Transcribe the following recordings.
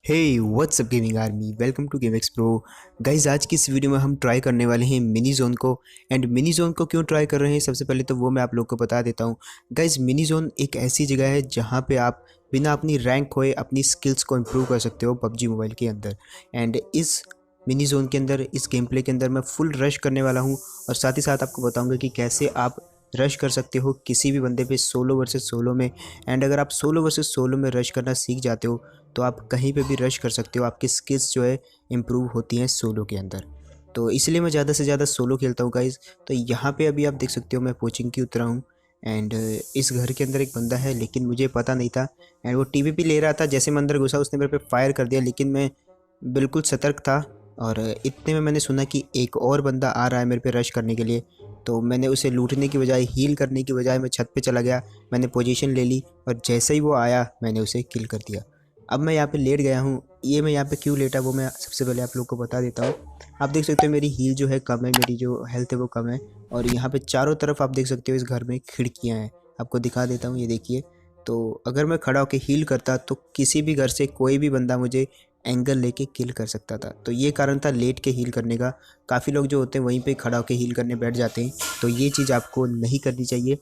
Hey WhatsApp gaming army, welcome to game X pro. Guys, आज की इस video में हम ट्राई करने वाले हैं मिनी जोन को। एंड मिनी जोन को क्यों ट्राई कर रहे हैं, सबसे पहले तो वो मैं आप लोग को बता देता हूँ। गाइज, मिनी जोन एक ऐसी जगह है जहाँ पे आप बिना अपनी रैंक खोए अपनी स्किल्स को इम्प्रूव कर सकते हो पबजी मोबाइल के अंदर। एंड इस मिनी जोन के अंदर, इस गेम प्ले के अंदर मैं फुल रश करने वाला हूँ और साथ ही साथ आपको बताऊँगा कि कैसे आप रश कर सकते हो किसी भी बंदे पे सोलो वर्सेस सोलो में। एंड अगर आप सोलो वर्सेस सोलो में रश करना सीख जाते हो तो आप कहीं पे भी रश कर सकते हो। आपकी स्किल्स जो है इम्प्रूव होती हैं सोलो के अंदर। तो इसलिए मैं ज़्यादा से ज़्यादा सोलो खेलता हूँ गाइज़। तो यहाँ पे अभी आप देख सकते हो मैं कोचिंग की उतरा हूँ। एंड इस घर के अंदर एक बंदा है लेकिन मुझे पता नहीं था। एंड वो टीवीपी ले रहा था, जैसे मैं अंदर घुसा उसने मेरे पे फायर कर दिया, लेकिन मैं बिल्कुल सतर्क था। और इतने में मैंने सुना कि एक और बंदा आ रहा है मेरे पे रश करने के लिए। तो मैंने उसे लूटने की बजाय, हील करने की बजाय मैं छत पे चला गया। मैंने पोजीशन ले ली और जैसे ही वो आया मैंने उसे किल कर दिया। अब मैं यहाँ पे लेट गया हूँ। ये मैं यहाँ पे क्यों लेटा वो मैं सबसे पहले आप लोग को बता देता हूँ। आप देख सकते हो मेरी हील जो है कम है, मेरी जो हेल्थ है वो कम है। और यहाँ पे चारों तरफ आप देख सकते हो इस घर में खिड़कियाँ हैं। आपको दिखा देता हूँ, ये देखिए। तो अगर मैं खड़ा होकर हील करता तो किसी भी घर से कोई भी बंदा मुझे एंगल लेके किल कर सकता था। तो ये कारण था लेट के हील करने का। काफ़ी लोग जो होते हैं वहीं पे खड़ा होकर हील करने बैठ जाते हैं, तो ये चीज़ आपको नहीं करनी चाहिए।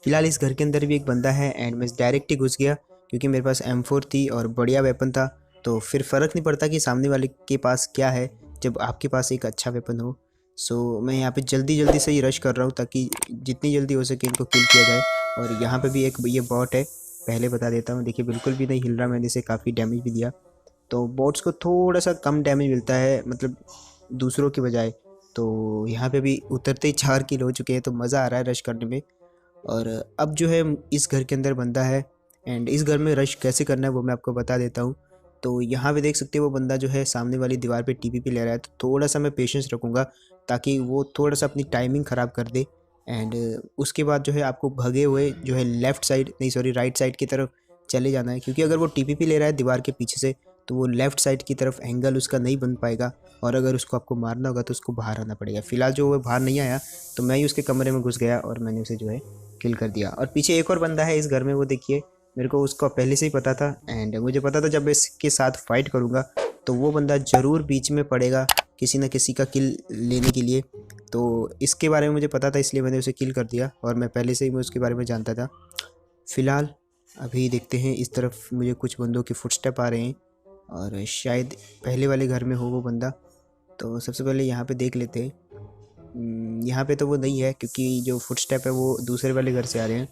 फिलहाल इस घर के अंदर भी एक बंदा है एंड मैं डायरेक्ट ही घुस गया क्योंकि मेरे पास M4 थी और बढ़िया वेपन था। तो फिर फ़र्क नहीं पड़ता कि सामने वाले के पास क्या है जब आपके पास एक अच्छा वेपन हो। सो मैं यहाँ पे जल्दी जल्दी से ही रश कर रहा हूँ ताकि जितनी जल्दी हो सके इनको किल किया जाए। और यहाँ पे भी एक ये बॉट है, पहले बता देता हूँ। देखिए बिल्कुल भी नहीं हिल रहा, मैंने इसे काफ़ी डैमेज भी दिया। तो बॉट्स को थोड़ा सा कम डैमेज मिलता है, मतलब दूसरों की बजाय। तो यहाँ पे भी उतरते ही 4 किल हो चुके हैं, तो मज़ा आ रहा है रश करने में। और अब जो है इस घर के अंदर बंदा है एंड इस घर में रश कैसे करना है वो मैं आपको बता देता हूँ। तो यहाँ पे देख सकते हो वो बंदा जो है सामने वाली दीवार पे टीपीपी ले रहा है, तो थोड़ा सा मैं पेशेंस रखूँगा ताकि वो थोड़ा सा अपनी टाइमिंग ख़राब कर दे। एंड उसके बाद जो है आपको भगे हुए जो है लेफ़्ट साइड, नहीं सॉरी, राइट साइड की तरफ चले जाना है, क्योंकि अगर वो टीपीपी ले रहा है दीवार के पीछे से तो वो लेफ़्ट साइड की तरफ एंगल उसका नहीं बन पाएगा। और अगर उसको आपको मारना होगा तो उसको बाहर आना पड़ेगा। फ़िलहाल जो वो बाहर नहीं आया तो मैं ही उसके कमरे में घुस गया और मैंने उसे जो है किल कर दिया। और पीछे एक और बंदा है इस घर में, वो देखिए। मेरे को उसका पहले से ही पता था एंड मुझे पता था जब मैं इसके साथ फाइट करूँगा तो वो बंदा ज़रूर बीच में पड़ेगा किसी न किसी का किल लेने के लिए। तो इसके बारे में मुझे पता था, इसलिए मैंने उसे किल कर दिया और मैं पहले से ही मैं उसके बारे में जानता था। फ़िलहाल अभी देखते हैं, इस तरफ मुझे कुछ बंदों के फुटस्टेप आ रहे हैं और शायद पहले वाले घर में हो वो बंदा। तो सबसे पहले यहाँ पे देख लेते हैं। यहाँ पे तो वो नहीं है क्योंकि जो फुटस्टेप है वो दूसरे वाले घर से आ रहे हैं,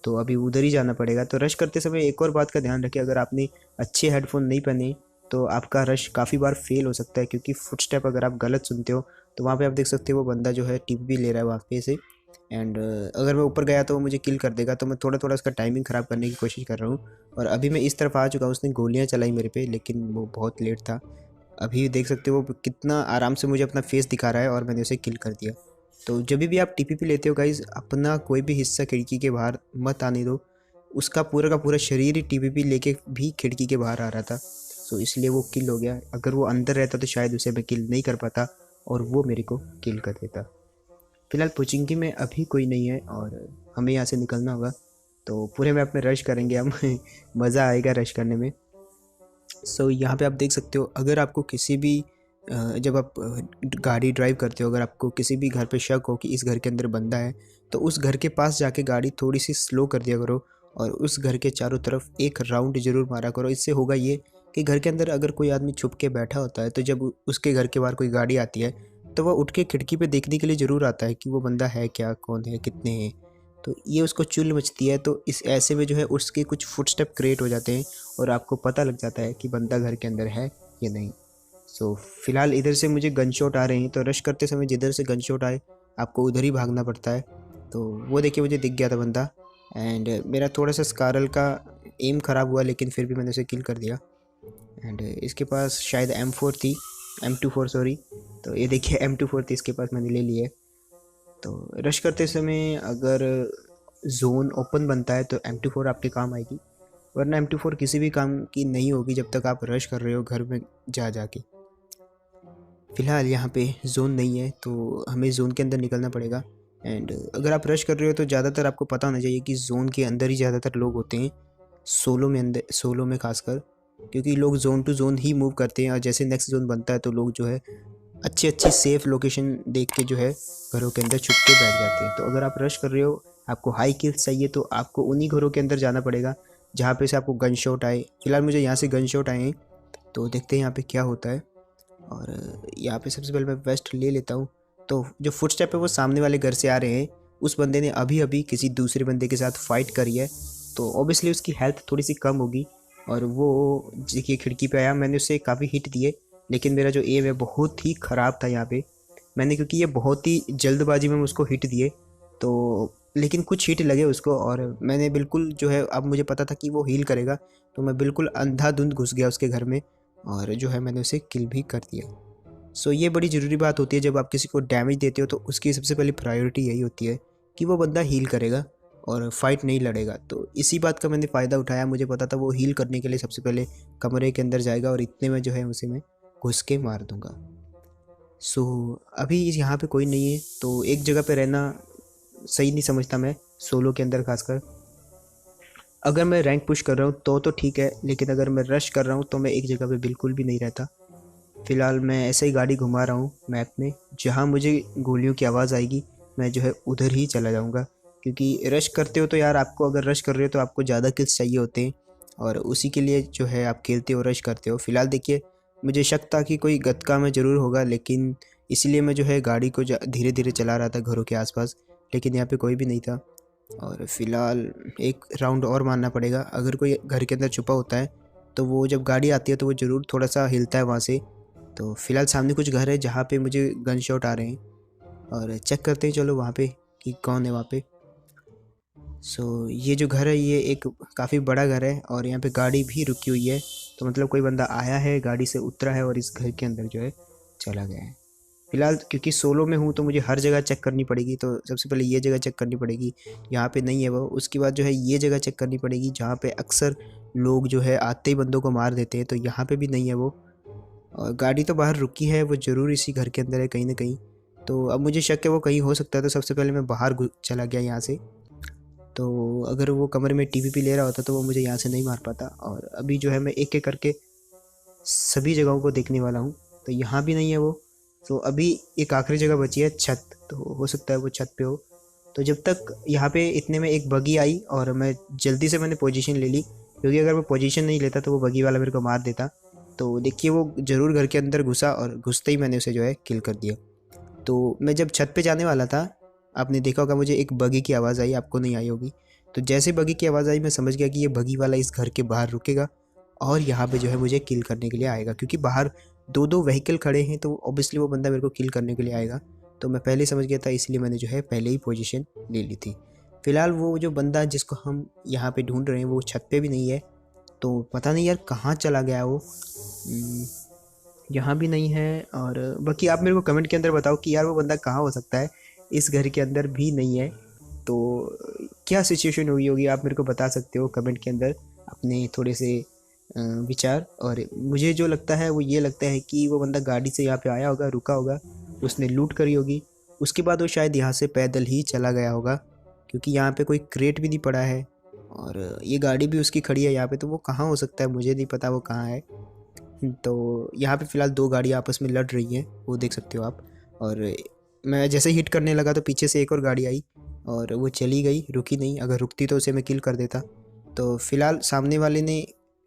तो अभी उधर ही जाना पड़ेगा। तो रश करते समय एक और बात का ध्यान रखिए, अगर आपने अच्छे हेडफोन नहीं पहने तो आपका रश काफ़ी बार फेल हो सकता है, क्योंकि फुटस्टेप अगर आप गलत सुनते हो तो वहाँ पे आप देख सकते हो वो बंदा जो है टिप भी ले रहा है वहाँ पे से। एंड अगर मैं ऊपर गया तो वो मुझे किल कर देगा, तो मैं थोड़ा थोड़ा उसका टाइमिंग ख़राब करने की कोशिश कर रहा हूँ। और अभी मैं इस तरफ आ चुका हूँ, उसने गोलियाँ चलाई मेरे पे लेकिन वो बहुत लेट था। अभी देख सकते हो वो कितना आराम से मुझे अपना फेस दिखा रहा है और मैंने उसे किल कर दिया। तो जब भी आप टीपीपी लेते हो गाइज, अपना कोई भी हिस्सा खिड़की के बाहर मत आने दो। उसका पूरा का पूरा शरीर ही टीपीपी लेके भी खिड़की के बाहर आ रहा था, सो इसलिए वो किल हो गया। अगर वो अंदर रहता तो शायद उसे मैं किल नहीं कर पाता और वो मेरे को किल कर देता। फिलहाल पुचिंकी में अभी कोई नहीं है और हमें यहाँ से निकलना होगा। तो पूरे मैप में रश करेंगे हम मज़ा आएगा रश करने में। सो यहाँ पे आप देख सकते हो, अगर आपको किसी भी जब आप गाड़ी ड्राइव करते हो, अगर आपको किसी भी घर पे शक हो कि इस घर के अंदर बंदा है, तो उस घर के पास जाके गाड़ी थोड़ी सी स्लो कर दिया करो और उस घर के चारों तरफ एक राउंड ज़रूर मारा करो। इससे होगा ये कि घर के अंदर अगर कोई आदमी छुप के बैठा होता है तो जब उसके घर के बाहर कोई गाड़ी आती है तो वह उठ के खिड़की पे देखने के लिए ज़रूर आता है कि वो बंदा है क्या, कौन है, कितने हैं। तो ये उसको चुल मचती है, तो इस ऐसे में जो है उसके कुछ फुटस्टेप क्रिएट हो जाते हैं और आपको पता लग जाता है कि बंदा घर के अंदर है या नहीं। सो फिलहाल इधर से मुझे गन शॉट आ रहे हैं, तो रश करते समय जिधर से गन शॉट आए आपको उधर ही भागना पड़ता है। तो वो देखिए मुझे दिख गया था बंदा एंड मेरा थोड़ा सा स्कारल का एम ख़राब हुआ लेकिन फिर भी मैंने उसे किल कर दिया। एंड इसके पास शायद M4 थी, M24 सॉरी। तो ये देखिए M24 थी इसके पास, मैंने ले लिया है। तो रश करते समय अगर जोन ओपन बनता है तो M24 आपके काम आएगी, वरना M24 किसी भी काम की नहीं होगी जब तक आप रश कर रहे हो घर में जाके। फ़िलहाल यहाँ पे जोन नहीं है तो हमें जोन के अंदर निकलना पड़ेगा। एंड अगर आप रश कर रहे हो तो ज़्यादातर आपको पता होना चाहिए कि जोन के अंदर ही ज़्यादातर लोग होते हैं, सोलो में खासकर। क्योंकि लोग जोन टू जोन ही मूव करते हैं और जैसे नेक्स्ट जोन बनता है तो लोग जो है अच्छी अच्छी सेफ लोकेशन देख के जो है घरों के अंदर छुप के बैठ जाते हैं। तो अगर आप रश कर रहे हो, आपको हाई किल्स चाहिए, तो आपको उन्हीं घरों के अंदर जाना पड़ेगा जहाँ पे से आपको गन शॉट आए। फिलहाल मुझे यहाँ से गन शॉट आए हैं, तो देखते हैं यहाँ पे क्या होता है। और यहाँ पे सबसे पहले मैं वेस्ट ले लेता हूँ। तो जो फुटस्टेप है वो सामने वाले घर से आ रहे हैं। उस बंदे ने अभी अभी किसी दूसरे बंदे के साथ फाइट करी है, तो ऑब्वियसली उसकी हेल्थ थोड़ी सी कम होगी। और वो देखिए खिड़की पे आया, मैंने उससे काफ़ी हिट दिए, लेकिन मेरा जो एम है बहुत ही ख़राब था यहाँ पे। मैंने क्योंकि ये बहुत ही जल्दबाजी में उसको हिट दिए, तो लेकिन कुछ हिट लगे उसको, और मैंने बिल्कुल जो है, अब मुझे पता था कि वो हील करेगा, तो मैं बिल्कुल अंधाधुंध घुस गया उसके घर में और जो है मैंने उसे किल भी कर दिया। सो ये बड़ी ज़रूरी बात होती है, जब आप किसी को डैमेज देते हो तो उसकी सबसे पहली प्रायोरिटी यही होती है कि वो बंदा हील करेगा और फाइट नहीं लड़ेगा। तो इसी बात का मैंने फ़ायदा उठाया, मुझे पता था वो हील करने के लिए सबसे पहले कमरे के अंदर जाएगा और इतने में जो है उसे मैं घुस के मार दूंगा। सो अभी यहाँ पे कोई नहीं है, तो एक जगह पे रहना सही नहीं समझता मैं, सोलो के अंदर खासकर। अगर मैं रैंक पुश कर रहा हूँ तो ठीक है, लेकिन अगर मैं रश कर रहा हूँ तो मैं एक जगह पे बिल्कुल भी नहीं रहता। फ़िलहाल मैं ऐसे ही गाड़ी घुमा रहा हूँ मैप में, जहाँ मुझे गोलियों की आवाज़ आएगी मैं जो है उधर ही चला जाऊँगा। क्योंकि रश करते हो तो यार, आपको अगर रश कर रहे हो तो आपको ज़्यादा किल्स चाहिए होते हैं, और उसी के लिए जो है आप खेलते हो, रश करते हो। फ़िलहाल देखिए, मुझे शक था कि कोई गतका में ज़रूर होगा, लेकिन इसलिए मैं जो है गाड़ी को धीरे धीरे चला रहा था घरों के आसपास, लेकिन यहाँ पे कोई भी नहीं था। और फ़िलहाल एक राउंड और मारना पड़ेगा। अगर कोई घर के अंदर छुपा होता है तो वो जब गाड़ी आती है तो वो ज़रूर थोड़ा सा हिलता है वहाँ से। तो फ़िलहाल सामने कुछ घर है जहाँ पे मुझे गन शॉट आ रहे हैं, और चेक करते हैं चलो वहाँ पे कि कौन है वहाँ पे। सो ये जो घर है ये एक काफ़ी बड़ा घर है, और यहाँ पे गाड़ी भी रुकी हुई है, तो मतलब कोई बंदा आया है, गाड़ी से उतरा है और इस घर के अंदर जो है चला गया है। फ़िलहाल क्योंकि सोलो में हूँ तो मुझे हर जगह चेक करनी पड़ेगी, तो सबसे पहले ये जगह चेक करनी पड़ेगी, यहाँ पे नहीं है वो। उसके बाद जो है ये जगह चेक करनी पड़ेगी जहाँ पे अक्सर लोग जो है आते ही बंदों को मार देते हैं, तो यहाँ पे भी नहीं है वो। और गाड़ी तो बाहर रुकी है, वो ज़रूर इसी घर के अंदर है कहीं ना कहीं। तो अब मुझे शक है वो कहीं हो सकता है, तो सबसे पहले मैं बाहर चला गया यहाँ से। तो अगर वो कमरे में टीवीपी ले रहा होता तो वो मुझे यहाँ से नहीं मार पाता। और अभी जो है मैं एक एक करके सभी जगहों को देखने वाला हूँ, तो यहाँ भी नहीं है वो। तो अभी एक आखिरी जगह बची है, छत, तो हो सकता है वो छत पे हो। तो जब तक यहाँ पे इतने में एक बगी आई और मैं जल्दी से मैंने पोजीशन ले ली, क्योंकि अगर मैं पोजीशन नहीं लेता तो वो बगी वाला मेरे को मार देता। तो देखिए वो ज़रूर घर के अंदर घुसा और घुसते ही मैंने उसे जो है किल कर दिया। तो मैं जब छत पे जाने वाला था, आपने देखा होगा मुझे एक बगी की आवाज़ आई, आपको नहीं आई होगी। तो जैसे बगी की आवाज़ आई मैं समझ गया कि ये बगी वाला इस घर के बाहर रुकेगा और यहाँ पे जो है मुझे किल करने के लिए आएगा, क्योंकि बाहर दो दो व्हीकल खड़े हैं, तो ऑब्वियसली वो बंदा मेरे को किल करने के लिए आएगा। तो मैं पहले ही समझ गया था, इसलिए मैंने जो है पहले ही पोजीशन ले ली थी। फ़िलहाल वो जो बंदा जिसको हम यहाँ पे ढूंढ रहे हैं वो छत पे भी नहीं है, तो पता नहीं यार कहाँ चला गया वो। यहाँ भी नहीं है। और बाकी आप मेरे को कमेंट के अंदर बताओ कि यार वो बंदा कहाँ हो सकता है। इस घर के अंदर भी नहीं है, तो क्या सिचुएशन हुई होगी आप मेरे को बता सकते हो कमेंट के अंदर अपने थोड़े से विचार। और मुझे जो लगता है वो ये लगता है कि वो बंदा गाड़ी से यहाँ पे आया होगा, रुका होगा, उसने लूट करी होगी, उसके बाद वो शायद यहाँ से पैदल ही चला गया होगा, क्योंकि यहाँ पे कोई क्रेट भी नहीं पड़ा है और ये गाड़ी भी उसकी खड़ी है यहाँ पे। तो वो कहाँ हो सकता है, मुझे नहीं पता वो कहाँ है। तो यहाँ पे फ़िलहाल दो गाड़ी आपस में लड़ रही हैं, वो देख सकते हो आप। और मैं जैसे ही हिट करने लगा तो पीछे से एक और गाड़ी आई और वो चली गई, रुकी नहीं। अगर रुकती तो उसे मैं किल कर देता। तो फ़िलहाल सामने वाले ने,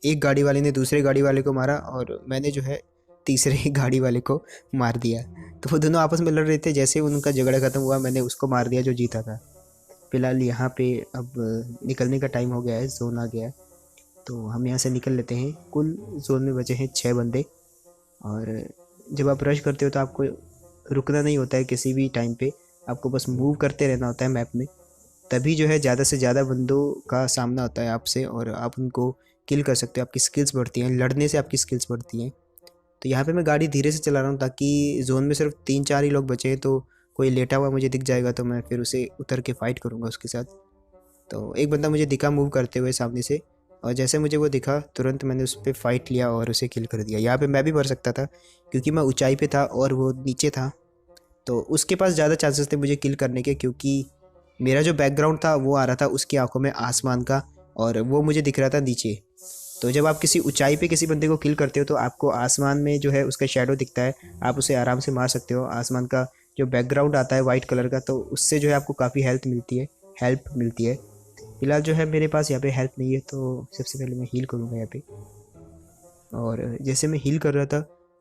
एक गाड़ी वाले ने दूसरे गाड़ी वाले को मारा और मैंने जो है तीसरे गाड़ी वाले को मार दिया। तो वो दोनों आपस में लड़ रहे थे, जैसे उनका झगड़ा ख़त्म हुआ मैंने उसको मार दिया जो जीता था। फ़िलहाल यहाँ पे अब निकलने का टाइम हो गया है, जोन आ गया है, तो हम यहाँ से निकल लेते हैं। कुल जोन में बचे हैं 6 बंदे। और जब आप रश करते हो तो आपको रुकना नहीं होता है किसी भी टाइम पे, आपको बस मूव करते रहना होता है मैप में। तभी जो है ज़्यादा से ज़्यादा बंदों का सामना होता है आपसे और आप उनको किल कर सकते हो। आपकी स्किल्स बढ़ती हैं, लड़ने से आपकी स्किल्स बढ़ती हैं। तो यहाँ पे मैं गाड़ी धीरे से चला रहा हूँ ताकि जोन में सिर्फ 3-4 ही लोग बचे हैं, तो कोई लेटा हुआ मुझे दिख जाएगा तो मैं फिर उसे उतर के फ़ाइट करूँगा उसके साथ। तो एक बंदा मुझे दिखा मूव करते हुए सामने से, और जैसे मुझे वो दिखा तुरंत मैंने उस पर फ़ाइट लिया और उसे किल कर दिया। यहाँ पे मैं भी मर सकता था क्योंकि मैं ऊंचाई पे था और वो नीचे था, तो उसके पास ज़्यादा चांसेस थे मुझे किल करने के, क्योंकि मेरा जो बैकग्राउंड था वो आ रहा था उसकी आंखों में आसमान का और वो मुझे दिख रहा था नीचे। तो जब आप किसी ऊंचाई पे किसी बंदे को किल करते हो तो आपको आसमान में जो है उसका शैडो दिखता है, आप उसे आराम से मार सकते हो। आसमान का जो बैकग्राउंड आता है वाइट कलर का, तो उससे जो है आपको काफ़ी हेल्प मिलती है। फिलहाल जो है मेरे पास यहाँ पे हेल्प नहीं है, तो सबसे पहले मैं हील करूँगा यहाँ पे। और जैसे मैं हील कर रहा था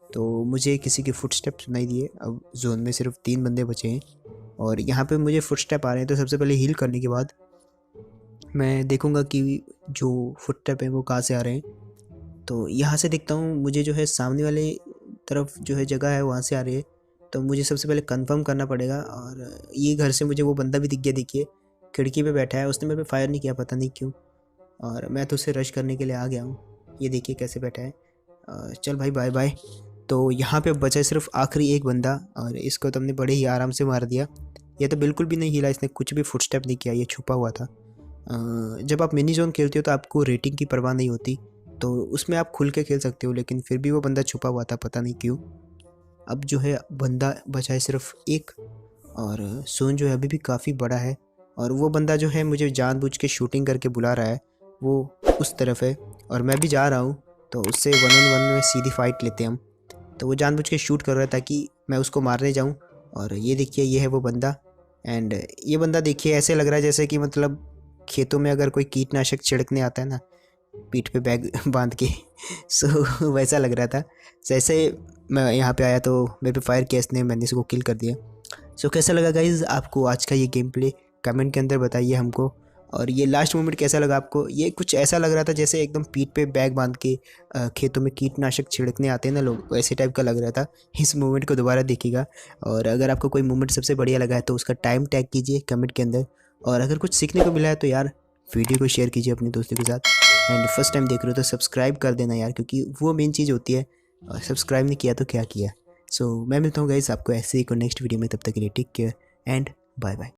तो मुझे किसी के फुटस्टेप सुनाई दिए। अब जोन में सिर्फ 3 बंदे बचे हैं और यहाँ पे मुझे फुटस्टेप आ रहे हैं, तो सबसे पहले हील करने के बाद मैं देखूँगा कि जो फुटस्टेप है वो कहाँ से आ रहे हैं। तो यहाँ से देखता हूँ, मुझे जो है सामने वाले तरफ जो है जगह है वहाँ से आ रही है। तो मुझे सबसे पहले कंफर्म करना पड़ेगा। और ये घर से मुझे वो बंदा भी दिख गया, देखिए खिड़की पे बैठा है, उसने मेरे पे फायर नहीं किया, पता नहीं क्यों। और मैं तो उसे रश करने के लिए आ गया हूँ। ये देखिए कैसे बैठा है। चल भाई बाय बाय। तो यहाँ पे बचा सिर्फ आखिरी एक बंदा और इसको तो हमने बड़े ही आराम से मार दिया। ये तो बिल्कुल भी नहीं हिला, इसने कुछ भी फुटस्टेप नहीं किया, ये छुपा हुआ था। जब आप मिनी जोन खेलते हो तो आपको रेटिंग की परवाह नहीं होती, तो उसमें आप खुल के खेल सकते हो, लेकिन फिर भी वो बंदा छुपा हुआ था, पता नहीं क्यों। अब जो है बंदा बचा है सिर्फ एक और जोन जो है अभी भी काफ़ी बड़ा है। और वो बंदा जो है मुझे जानबूझ के शूटिंग करके बुला रहा है, वो उस तरफ है और मैं भी जा रहा हूँ। तो उससे 1-on-1 में सीधी फाइट लेते हैं हम। तो वो जानबूझ के शूट कर रहा है ताकि मैं उसको मारने जाऊं। और ये देखिए ये है वो बंदा। एंड ये बंदा देखिए ऐसे लग रहा है जैसे कि मतलब खेतों में अगर कोई कीटनाशक छिड़कने आता है ना, पीठ पे बैग बांध के सो वैसा लग रहा था। जैसे मैं यहाँ पे आया तो मेरे पे फायर किया इसने, मैंने इसको किल कर दिया। सो कैसा लगा गाइज़ आपको आज का ये गेम प्ले, कमेंट के अंदर बताइए हमको। और ये लास्ट मोमेंट कैसा लगा आपको? ये कुछ ऐसा लग रहा था जैसे एकदम पीठ पे बैग बांध के खेतों में कीटनाशक छिड़कने आते हैं ना लोग, वैसे टाइप का लग रहा था। इस मोमेंट को दोबारा देखिएगा। और अगर आपको कोई मोमेंट सबसे बढ़िया लगा है तो उसका टाइम टैग कीजिए कमेंट के अंदर। और अगर कुछ सीखने को मिला है तो यार वीडियो को शेयर कीजिए अपने दोस्तों के साथ। एंड फर्स्ट टाइम देख रहे हो तो सब्सक्राइब कर देना यार, क्योंकि वो मेन चीज़ होती है। और सब्सक्राइब नहीं किया तो क्या किया। सो मैं मिलता हूँ गाइस आपको ऐसे ही को नेक्स्ट वीडियो में, तब तक के लिए take care and bye bye.